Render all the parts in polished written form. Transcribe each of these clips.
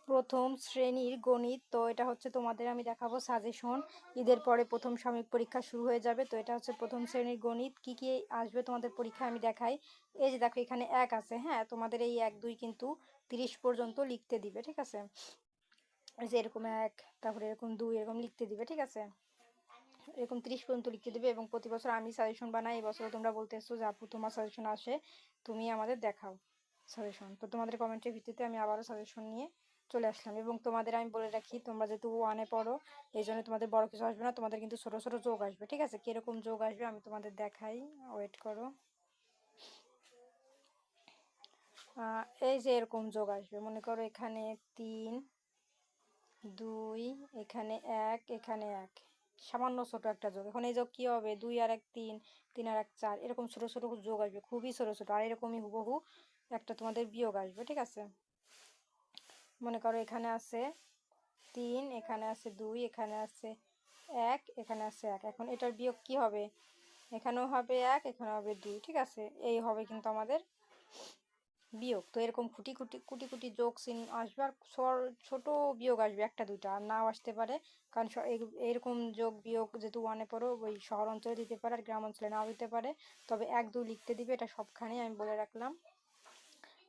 প্রথম শ্রেণীর গণিত। তো এটা হচ্ছে তোমাদের আমি দেখাবো সাজেশন। ঈদের পরে প্রথম সাময়িক পরীক্ষা শুরু হয়ে যাবে। তো এটা হচ্ছে প্রথম শ্রেণীর গণিত। কি কি আসবে তোমাদের পরীক্ষা আমি দেখাই। এই যে দেখো এখানে 1 আছে, হ্যাঁ তোমাদের এই 1 2 কিন্তু 30 পর্যন্ত লিখতে দিবে, ঠিক আছে। এই যে এরকম 1, তারপরে এরকম 2 এরকম লিখতে দিবে, ঠিক আছে। এরকম 30 পর্যন্ত লিখতে দিবে এবং প্রতি বছর আমি সাজেশন বানাই। এবছর তোমরা বলতেছো যে আপু তোমার সাজেশন আসে, তুমি আমাদের দেখাও সাজেশন। তো তোমাদের কমেন্টের ভিত্তিতে আমি আবারও সাজেশন নিয়ে চলে আসলাম। এবং তোমাদের আমি বলে রাখি, তোমরা যেহেতু 1-এ পড়ো, এই জন্য তোমাদের বড় কিছু আসবে না, তোমাদের কিন্তু ছোট ছোট যোগ আসবে, ঠিক আছে। কিরকম যোগ আসবে আমি তোমাদের দেখাই, ওয়েট করো। এই যে এরকম যোগ আসবে, মনে করো এখানে 3 2, এখানে 1, এখানে 1, সামান্য ছোট একটা যোগ। এখন এই যোগ কি হবে? 2 আর 1 3, 3 আর 1 4, এরকম ছোট ছোট যোগ আসবে, খুবই ছোট ছোট। আর এরকমই হুবহু একটা তোমাদের বিয়োগ আসবে, ঠিক আছে। মনে করো এখানে আছে 3, এখানে আছে 2, এখানে আছে 1, এখানে আছে 1। এখন এটার বিয়োগ কি হবে? এখানেও হবে 1, এখানে হবে 2, ঠিক আছে। এই হবে কিন্তু আমাদের বিয়োগ। তো এরকম কুটি কুটি কুটি কুটি যোগ চিহ্ন আসবে, আর ছোট বিয়োগ আসবে একটা দুইটা, আর নাও আসতে পারে। কারণ এরকম যোগ বিয়োগ যেহেতু 1-এ পড়ো, ওই শহর অঞ্চলে দিতে পারে আর গ্রাম অঞ্চলে নাও দিতে পারে। তবে 1 2 লিখতে দিবে, এটা সবখানেই আমি বলে রাখলাম।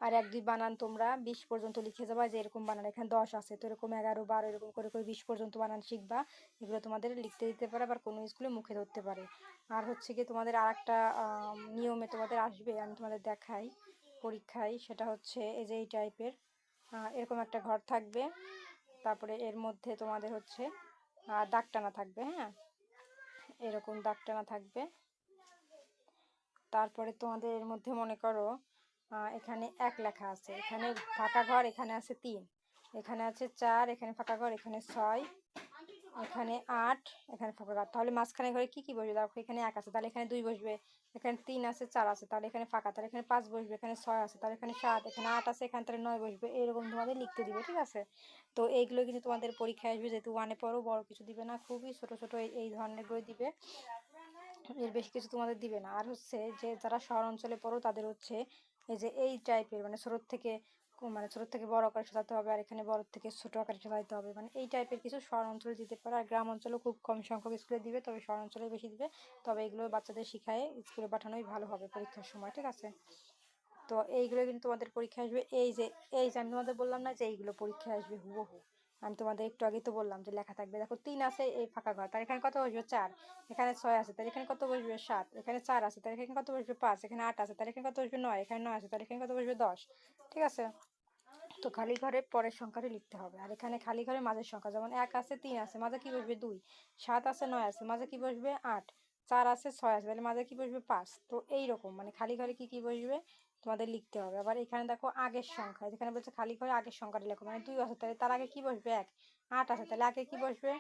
আর 1 2 বানান তোমরা 20 পর্যন্ত লিখে যাবা। যে এরকম বানান এখানে 10 আছে, তো এরকম 11 12 এরকম করে করে 20 পর্যন্ত বানান শিখবা। এগুলো তোমাদের লিখতে দিতে পারে, আবার কোনো স্কুলে মুখে ধরতে পারে। আর হচ্ছে কি তোমাদের আর একটা নিয়মে তোমাদের আসবে, আমি তোমাদের দেখাই পরীক্ষায়। সেটা হচ্ছে এই যে এই টাইপের এরকম একটা ঘর থাকবে, তারপরে এর মধ্যে তোমাদের হচ্ছে দাগ টানা থাকবে, হ্যাঁ এরকম দাগ টানা থাকবে। তারপরে তোমাদের এর মধ্যে মনে করো এখানে 1 লেখা আছে, এখানে ফাঁকা ঘর, এখানে আছে 3, এখানে আছে 4, এখানে ফাঁকা ঘর, এখানে 6, এখানে 8, এখানে ফাঁকা ঘর। তাহলে মাঝখানে ঘরে কি কি বসবে? দেখো এখানে 1 আছে, তাহলে এখানে 2 বসবে। এখানে 3 আছে, 4 আছে, তাহলে এখানে ফাঁকা, তাহলে এখানে 5 বসবে। এখানে 6 আছে, তাহলে এখানে 7, এখানে 8 আছে, এখানে তাহলে 9 বসবে। এরকম তোমাদের লিখতে দিবে, ঠিক আছে। তো এইগুলো কিন্তু তোমাদের পরীক্ষায় আসবে, যেহেতু 1-এ পড়ো, বড় কিছু দিবে না, খুবই ছোট ছোট এই ধরনের বই দিবে, এর বেশি কিছু তোমাদের দিবে না। আর হচ্ছে যে যারা শহর অঞ্চলে পড়ো তাদের হচ্ছে এই যে এই টাইপের, মানে ছোট থেকে বড় আকারে সাজাতে হবে, আর এখানে বড় থেকে ছোট আকারে সাজাতে হবে, মানে এই টাইপের কিছু শহর অঞ্চলে দিতে পারে। আর গ্রাম অঞ্চলে খুব কম সংখ্যক স্কুলে দিবে, তবে শহর অঞ্চলে বেশি দিবে। তবে এগুলো বাচ্চাদের শিখায় স্কুলে পাঠানোই ভালো হবে পরীক্ষার সময়, ঠিক আছে। তো এইগুলো কিন্তু তোমাদের পরীক্ষায় আসবে। এই যে আমি তোমাদের বললাম না যে এইগুলো পরীক্ষায় আসবে হুবহু। আমি তোমাদের একটু আগেই তো বললাম যে লেখা থাকবে। দেখো 3 আছে, এই ফাঁকা ঘর, তার এখানে কত বসবে? 4, এখানে 6 আছে, তার এখানে কত বসবে? 7, এখানে 4 আছে, তার এখানে কত বসবে? 5, এখানে 8 আছে, তার এখানে কত বসবে? 9, এখানে 9 আছে, তার এখানে কত বসবে? 10, ঠিক আছে। তো খালি ঘরে পরের সংখ্যাটি লিখতে হবে। আর এখানে খালি ঘরে মাঝের সংখ্যা, যেমন 1 আছে, 3 আছে, মাঝে কি বসবে? 2, 7 আছে, 9 আছে, মাঝে কি বসবে? 8, 4 আছে, 6 আছে, তাহলে মাঝে কি বসবে? 5। তো এইরকম মানে খালি ঘরে কি কি বসবে তোমাদের লিখতে হবে। আবার এখানে দেখো আগের সংখ্যা, যেখানে বলছে খালি ঘরে আগের সংখ্যাটি লেখো, মানে 2 আছে, তাহলে তার আগে কি বসবে? 1, 8 আছে, তাহলে আগে কি বসবে?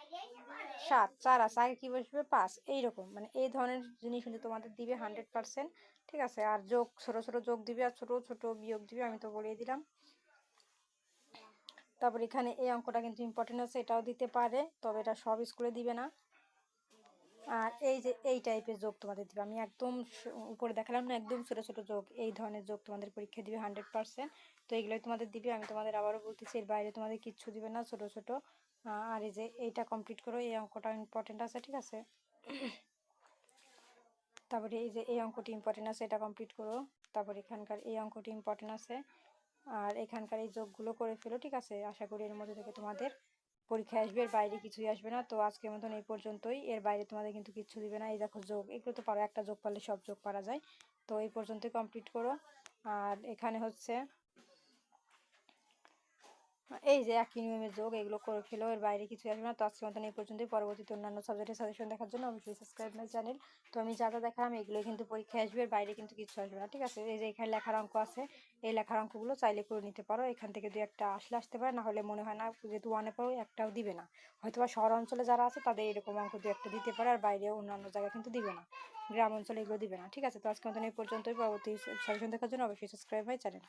7, 4 আছে, আগে কি বসবে? 5। এইরকম মানে এই ধরনের জিনিস কিন্তু তোমাদের দিবে 100%, ঠিক আছে। আর যোগ, ছোট ছোট যোগ দিবে, আর ছোট ছোট বিয়োগ দিবে, আমি তো বলেই দিলাম। তারপর এখানে এই অঙ্কটা কিন্তু ইম্পর্টেন্ট আছে, এটাও দিতে পারে, তবে এটা সব স্কুলে দিবে না। আর এই যে এই টাইপের যোগ তোমাদের দিবে, আমি একদম উপরে দেখালাম না, একদম ছোট ছোট যোগ, এই ধরনের যোগ তোমাদের পরীক্ষা দিবে 100%। তো এইগুলোই তোমাদের দিবে। আমি তোমাদের আবারও বলতেছি, এর বাইরে তোমাদের কিচ্ছু দিবে না, ছোট ছোট। আর এই যে এইটা কমপ্লিট করো, এই অঙ্কটা ইম্পর্টেন্ট আছে, ঠিক আছে। তারপরে এই যে এই অঙ্কটি ইম্পর্টেন্ট আছে, এটা কমপ্লিট করো। তারপর এখানকার এই অঙ্কটি ইম্পর্টেন্ট আছে, আর এখানকার এই যোগগুলো করে ফেলো, ঠিক আছে। আশা করি এর মধ্যে থেকে তোমাদের পরীক্ষা আসবে, এর বাইরে কিছুই আসবে না। তো আজকের মতন এই পর্যন্তই, এর বাইরে তোমাদের কিন্তু কিচ্ছু দিবে না। এই দেখো যোগ, এগুলো তো পারো, একটা যোগ পারলে সব যোগ পারা যায়। তো এই পর্যন্তই কমপ্লিট করো। আর এখানে হচ্ছে এই যে একই নিয়মের যোগ, এগুলো করে ফেলো, এর বাইরে কিছু আসবে না। তো আজকের মতন এই পর্যন্তই। পরবর্তীতে অন্যান্য সাবজেক্টের সাজেশন দেখার জন্য অবশ্যই সাবস্ক্রাইব মাই চ্যানেল। তো আমি যা যা দেখালাম এগুলো কিন্তু পরীক্ষায় আসবে, এর বাইরে কিন্তু কিছু আসবে না, ঠিক আছে। এই যে এখানে লেখার অঙ্ক আছে, এই লেখার অঙ্কগুলো চাইলে করে নিতে পারো। এখান থেকে দু একটা আসলে আসতে পারে, না হলে মনে হয় না, যেহেতু 1-এ পড়ো একটাও দিবে না। হয়তোবা শহর অঞ্চলে যারা আছে তাদের এরকম অঙ্ক দু একটা দিতে পারে, আর বাইরে অন্যান্য জায়গায় কিন্তু দিবে না, গ্রাম অঞ্চলে এগুলো দিবে না, ঠিক আছে। তো আজকের মতন এই পর্যন্তই। পরবর্তী সাজেশন দেখার জন্য অবশ্যই সাবস্ক্রাইব মাই চ্যানেল।